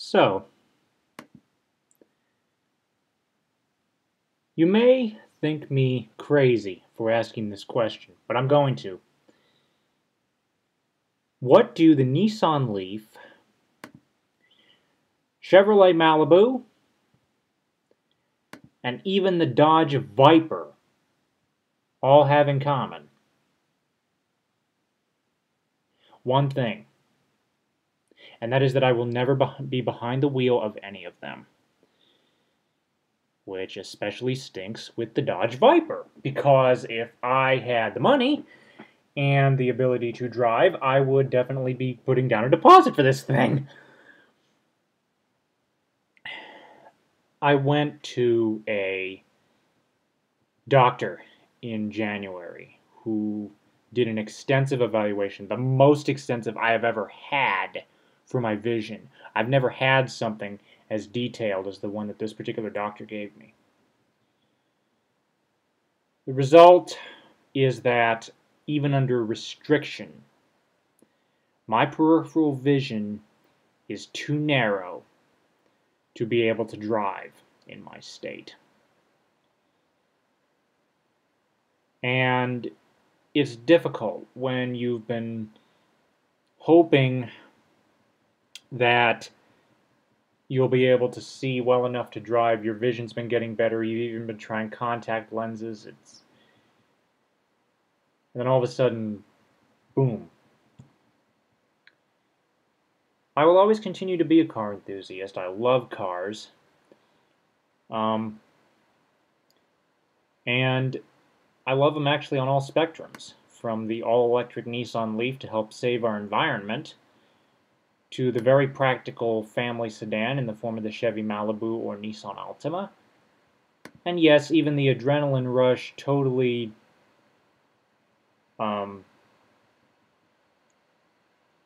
So, you may think me crazy for asking this question, but I'm going to. What do the Nissan Leaf, Chevrolet Malibu, and even the Dodge Viper all have in common? One thing, and that is that I will never be behind the wheel of any of them. Which especially stinks with the Dodge Viper, because if I had the money and the ability to drive, I would definitely be putting down a deposit for this thing. I went to a doctor in January who did an extensive evaluation, the most extensive I have ever had for my vision. I've never had something as detailed as the one that this particular doctor gave me. The result is that even under restriction, my peripheral vision is too narrow to be able to drive in my state. And it's difficult when you've been hoping that you'll be able to see well enough to drive. Your vision's been getting better. You've even been trying contact lenses. And then all of a sudden, boom. I will always continue to be a car enthusiast. I love cars. And I love them actually on all spectrums, from the all-electric Nissan Leaf to help save our environment, to the very practical family sedan in the form of the Chevy Malibu or Nissan Altima. And yes, even the adrenaline rush, totally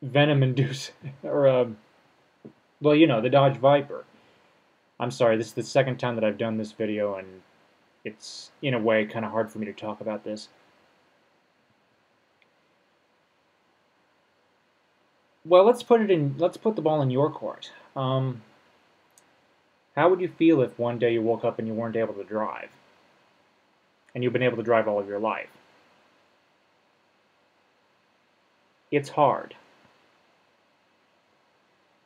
venom-inducing, or, well, you know, the Dodge Viper. I'm sorry, this is the second time that I've done this video, and it's, in a way, kind of hard for me to talk about this. Well, let's put the ball in your court. How would you feel if one day you woke up and you weren't able to drive? And you've been able to drive all of your life? It's hard.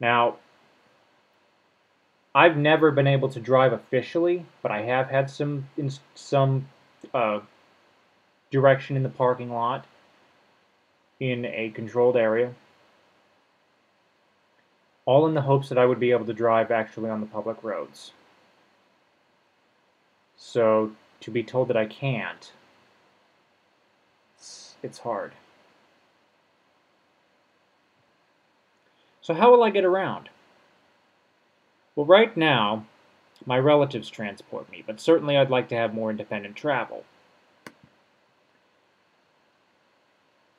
Now, I've never been able to drive officially, but I have had some direction in the parking lot in a controlled area, all in the hopes that I would be able to drive actually on the public roads. So to be told that I can't, it's hard. So how will I get around? Well, right now, my relatives transport me, but certainly I'd like to have more independent travel.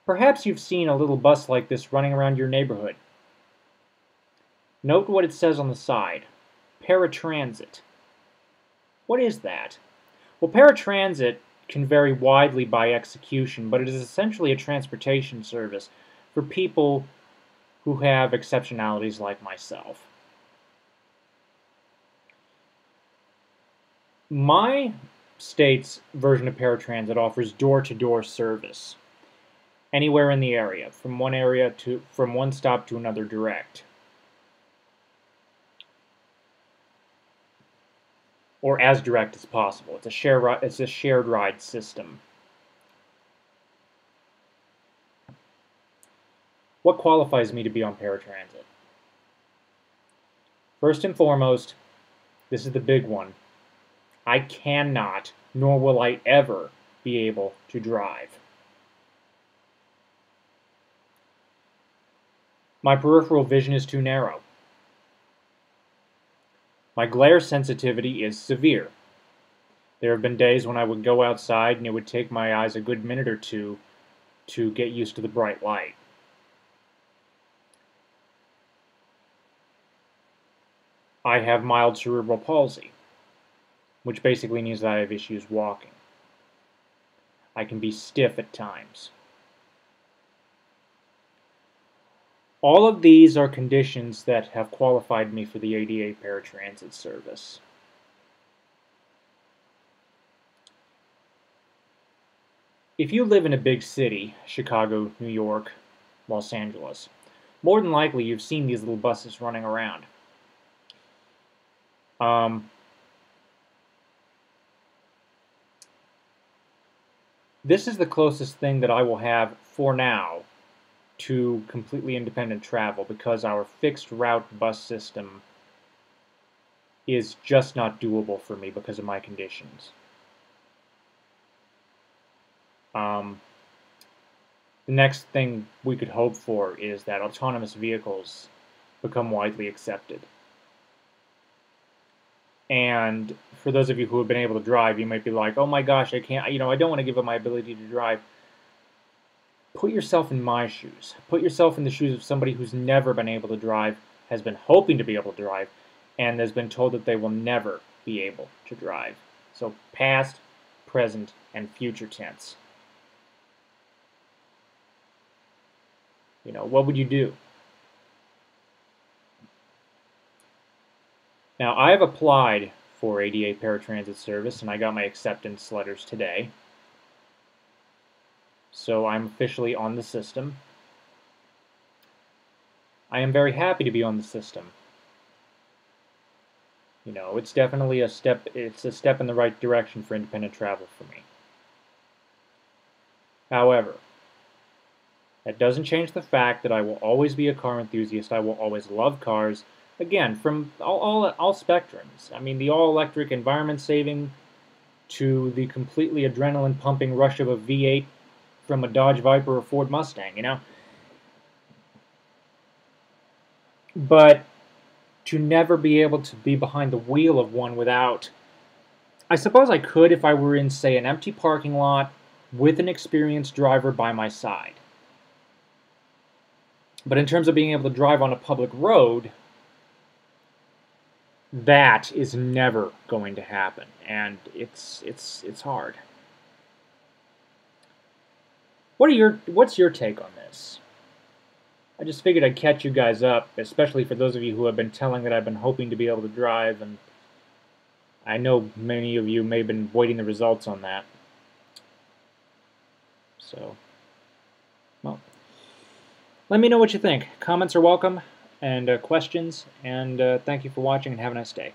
Perhaps you've seen a little bus like this running around your neighborhood. Note what it says on the side, ParaTransit. What is that? Well, ParaTransit can vary widely by execution, but it is essentially a transportation service for people who have exceptionalities like myself. My state's version of ParaTransit offers door-to-door service anywhere in the area, from one stop to another direct, or as direct as possible. It's a shared ride system. What qualifies me to be on ParaTransit? First and foremost, this is the big one. I cannot, nor will I ever, be able to drive. My peripheral vision is too narrow. My glare sensitivity is severe. There have been days when I would go outside and it would take my eyes a good minute or two to get used to the bright light. I have mild cerebral palsy, which basically means that I have issues walking. I can be stiff at times. All of these are conditions that have qualified me for the ADA ParaTransit service. If you live in a big city, Chicago, New York, Los Angeles, more than likely you've seen these little buses running around. This is the closest thing that I will have for now to completely independent travel, because our fixed route bus system is just not doable for me because of my conditions. The next thing we could hope for is that autonomous vehicles become widely accepted. And for those of you who have been able to drive, you might be like, oh my gosh, I can't, I don't want to give up my ability to drive. Put yourself in my shoes. Put yourself in the shoes of somebody who's never been able to drive, has been hoping to be able to drive, and has been told that they will never be able to drive. So past, present, and future tense. What would you do? Now, I have applied for ADA ParaTransit service, and I got my acceptance letters today. So I'm officially on the system. I am very happy to be on the system. It's definitely a step in the right direction for independent travel for me. However, that doesn't change the fact that I will always be a car enthusiast. I will always love cars. Again, from all spectrums. I mean, the all-electric environment-saving to the completely adrenaline-pumping rush of a V8 from a Dodge Viper or Ford Mustang, But to never be able to be behind the wheel of one without... I suppose I could if I were in, say, an empty parking lot with an experienced driver by my side. But in terms of being able to drive on a public road, that is never going to happen, and it's hard. What's your take on this? I just figured I'd catch you guys up, especially for those of you who have been telling that I've been hoping to be able to drive, and I know many of you may have been waiting the results on that. So, well, let me know what you think. Comments are welcome, and questions, and thank you for watching, and have a nice day.